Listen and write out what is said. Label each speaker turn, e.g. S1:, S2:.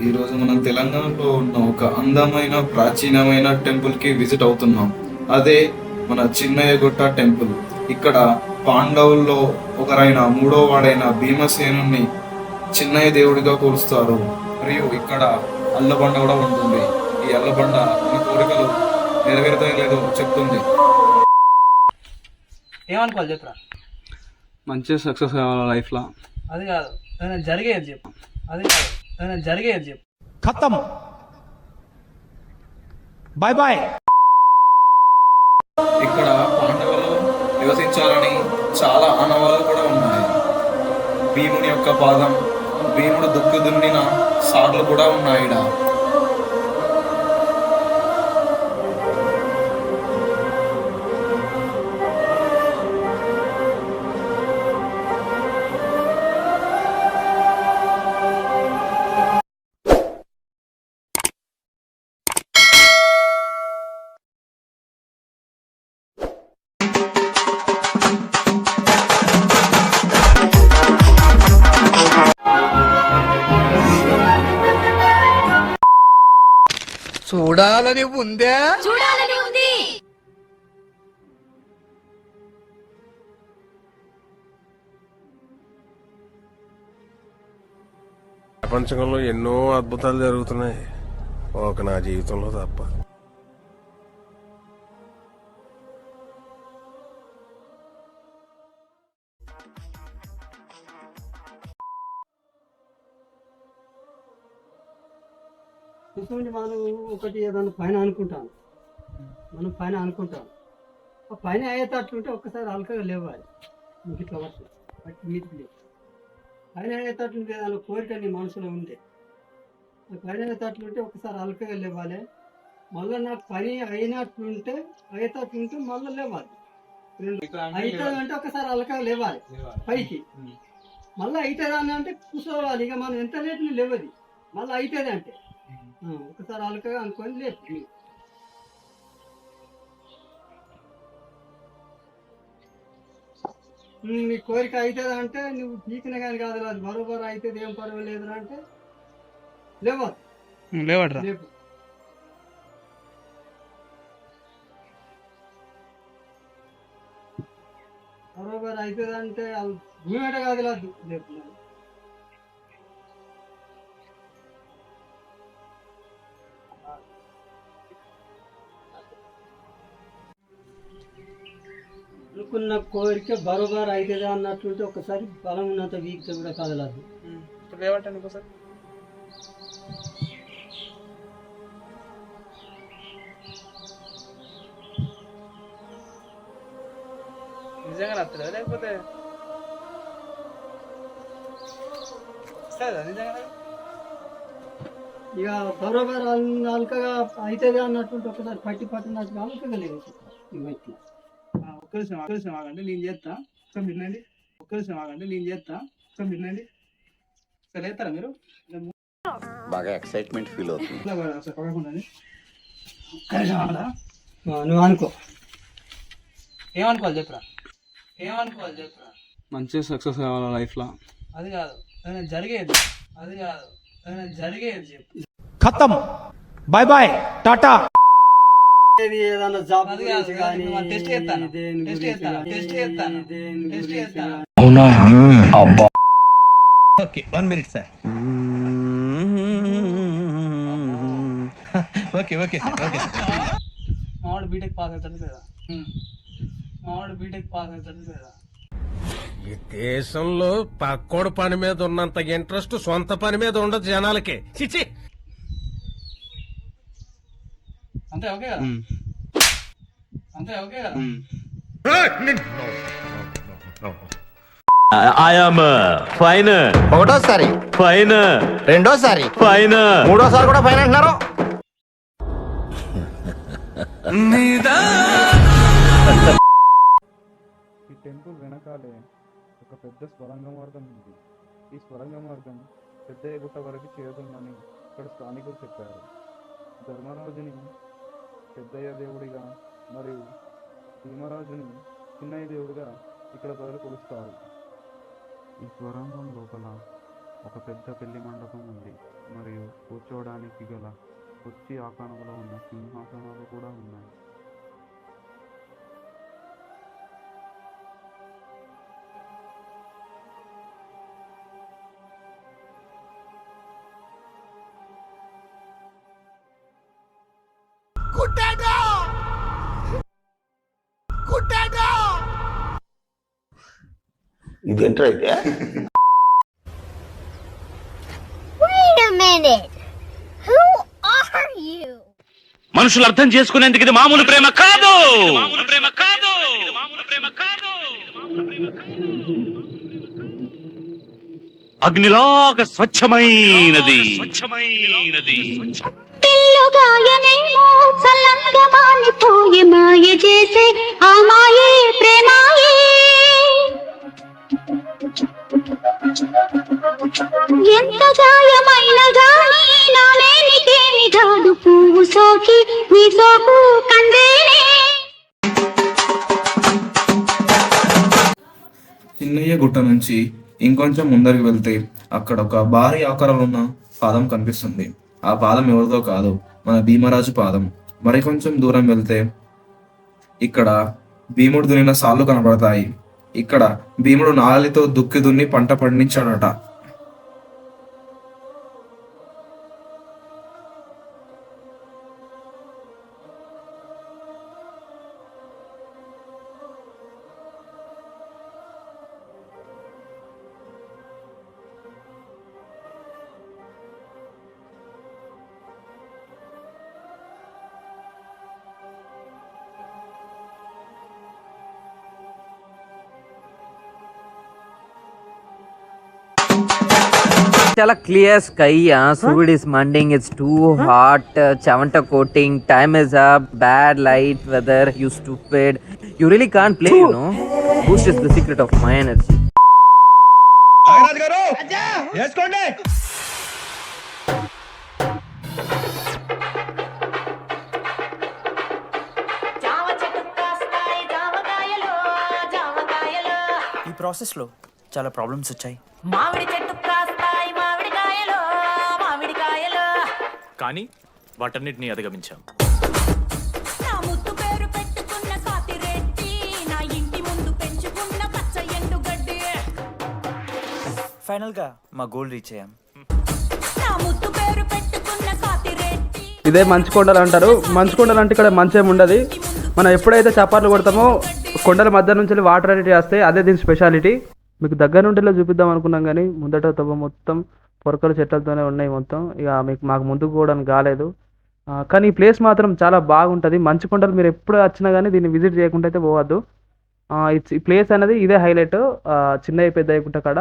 S1: ఈరోజు మనం తెలంగాణలో ఉన్న ఒక అందమైన ప్రాచీనమైన టెంపుల్కి విజిట్ అవుతున్నాం. అదే మన చిన్నయ్యగుట్ట టెంపుల్. ఇక్కడ పాండవుల్లో ఒకరైన మూడో వాడైన భీమసేనుని చిన్నయ్య దేవుడిగా కొలుస్తారు. మరియు ఇక్కడ అల్లబండ కూడా ఉంటుంది. ఈ అల్లబండ మన కోరికలు నెరవేరుతాయో లేదో చెప్తుంది.
S2: ఏమనుకోవాలి చెప్పురా.
S3: మంచిగా సక్సెస్ కావాలి లైఫ్లో.
S2: అది కాదు, ఏదైనా జరిగేది చెప్పు. అది కాదు, ఏదైనా జరిగేది చెప్పు.
S4: खत्म बाय बाय.
S1: ఇక్కడ పాండవులు నివసించాలని చాలా ఆనవాళ్ళు కూడా ఉన్నాయి. భీముని యొక్క పాదం, భీముడు దుక్కు దున్నిన సార్లు కూడా ఉన్నాయి ఈడ.
S4: చూడాలని ఉందే.
S5: ప్రపంచంలో ఎన్నో అద్భుతాలు జరుగుతున్నాయి, ఒక నా జీవితంలో తప్ప.
S6: చూసుకోండి, మనం ఒకటి ఏదన్నా పైన అనుకుంటాను, ఆ పైన అయ్యేటట్లుంటే ఒక్కసారి అలకగా లేవాలి. మీకు ఇట్లా బట్టి మీదికి లేవు. పైన అయ్యేటట్లుంటే ఏదైనా కోరిక నీ మనసులో ఉండే ఆ పైన అయ్యేటట్లుంటే ఒకసారి అలకగా లేవాలి. మళ్ళీ నాకు పని అయ్యేటట్లుంటే మళ్ళీ లేవాలి. అవుతుందంటే ఒకసారి అలకగా లేవాలి పైకి. మళ్ళీ అవుతుందని అంటే కూర్చోవాలి. ఇక మనం ఎంత లేపు లేవది, మళ్ళీ అవుతుంది అంటే ఒకసారి అలకగా అనుకొని లేపు. నీ కోరిక అవుతుంది అంటే నువ్వు పీకిన కానీ కాదు, అది బరోబర్ అవుతుంది, ఏం పర్వాలేదు అంటే లేవద్దు లేపు. బరోబర్ అవుతుంది అంటే అది భూమి కాదు లేపు. అనుకున్న కోరిక బరోబర్ అవుతుంది అన్నట్టుంటే ఒకసారి బలం ఉన్నంత వీక్ కూడా కదలదు.
S2: లేవంటాను ఇంకోసారి. నిజంగా నచ్చదా లేకపోతే నిజంగా
S6: ఇక బరోబర్ అల్కగా అవుతుంది అన్నట్టుంటే ఒకసారి పట్టినట్టుగా అల్కగా లేదు. ఇట్లా
S2: ఒక్క నిమిషం ఆగండి, నేను చేస్తా. ఒకసారి వినండి, సరే వేస్తారా మీరు?
S7: బాగా ఎక్సైట్మెంట్ ఫీల్ అవుతుంది.
S6: నువ్వు అనుకో.
S2: ఏమనుకోవాలి చెప్పురా.
S3: మంచిగా సక్సెస్ కావాలి లైఫ్లో.
S2: అది కాదు, ఏదైనా జరిగేది చెప్పు.
S4: खत्म बाय बाय टाटा.
S6: ఏదన్నా జాబ్ గురించి కానీ
S2: టెస్ట్ చేస్తాను.
S4: Okay 1 minute sir. ओके
S2: మావాడు బీటెక్ పాస్ అవుతాడు లేదా?
S5: ఈ దేశంలో పక్కోడు పని మీద ఉన్నంత ఇంట్రెస్ట్ సొంత పని మీద ఉండదు జనాలకి. చిచి,
S2: అంతే ఓకే కదా?
S7: ఫైన్ ఒకటోసారి ఫైన్, రెండోసారి ఫైన్, మూడోసారి కూడా ఫైన్ అంటున్నారు.
S3: ఈ టెంపుల్ వెనకాలే ఒక పెద్ద స్వరంగ మార్గం ఉంది. ఈ స్వరంగ మార్గం పెద్దయ్యగుట్ట వరకు చేరుతుందని ఇక్కడ స్థానికులు చెప్పారు. ధర్మరాజుని పెద్దయ్య దేవుడిగా మరియు భీమరాజుని చిన్నయ్య దేవుడిగా ఇక్కడ ప్రజలు కొలుస్తారు. ఈ స్వరంగం లోపల ఒక పెద్ద పెళ్లి మండపం ఉంది మరియు పూజ కూర్చోవడానికి గల కుర్చీ ఆకారంలో ఉన్న సింహాసనాలు కూడా ఉన్నాయి.
S7: ఇదేంట్రా అయితే?
S8: Wait a minute. Who are you?
S9: మనుషులు అర్థం చేసుకునేందుకు ఇది మామూలు ప్రేమ కాదు. అగ్నిలాగా స్వచ్ఛమైనది.
S8: పిల్లుగాయనేమో చల్లంగా మానిపోయి మాయ చేసే ఆ మాయే ప్రేమాయే. ఎంత గాయమైన గాని నాలేనికేమి కాదు పువ్వు సోకి నీ సోకు కందేనే.
S1: చిన్నయ్య గుట్ట నుంచి ఇంకొంచెం ముందరికి వెళ్తే అక్కడ ఒక భారీ ఆకారంలో ఉన్న పాదం కనిపిస్తుంది. ఆ పాదం ఎవరిదో కాదు, మన భీమరాజు పాదం. మరికొంచెం దూరం వెళ్తే ఇక్కడ భీముడు దున్నిన సాళ్ళు కనబడతాయి. ఇక్కడ భీముడు నాగలితో దుక్కి దున్ని పంట పండించాడట.
S10: చాలా క్లియర్ స్కై. సూర్యుడ్ ఇస్ మండింగ్, ఇట్స్ టూ హాట్, చెవంట coating, time is up, bad light, weather, you stupid, you really can't play, you know. Boost is the secret of my energy.
S4: Nagaraju garu వేసుకోండి.
S11: ఈ ప్రాసెస్లో చాలా ప్రాబ్లమ్స్ వచ్చాయి.
S12: మామిడి చెట్టు కాస్తాయి మామిడికాయలు మామిడికాయలు,
S11: కానీ వాటన్నిటిని అధిగమించాం.
S12: నా ముద్దు పేరు పెట్టుకున్న కాతిరెట్టి, నా ఇంటి ముందు పెంచుకున్న పచ్చ ఎండుగడ్డి.
S11: ఫైనల్గా మా గోల్ రీచ్ అయ్యాం.
S12: నా ముద్దు పేరు పెట్టుకున్న కాతిరెట్టి.
S2: ఇదే మంచు కొండలు అంటారు. మంచు కొండలు అంటే ఇక్కడ మంచి ఏమి ఉండదు. మనం ఎప్పుడైతే చపార్లు కొడతామో కొండల మధ్య నుంచి వాటర్ అనేది వస్తాయి. అదే దీని స్పెషాలిటీ. మీకు దగ్గర నుండి చూపిద్దాం అనుకున్నాం కానీ ముందట తవ్వ మొత్తం పొరకల చెట్లతోనే ఉన్నాయి మొత్తం. ఇక మాకు ముందుకు పోవడానికి కాలేదు. కానీ ఈ ప్లేస్ మాత్రం చాలా బాగుంటుంది. మంచు కొండలు మీరు ఎప్పుడు వచ్చినా కానీ దీన్ని విజిట్ చేయకుండా అయితే పోవద్దు. ఈ ప్లేస్ అనేది ఇదే హైలైట్. చిన్నవి పెద్ద గుట్ట కాడ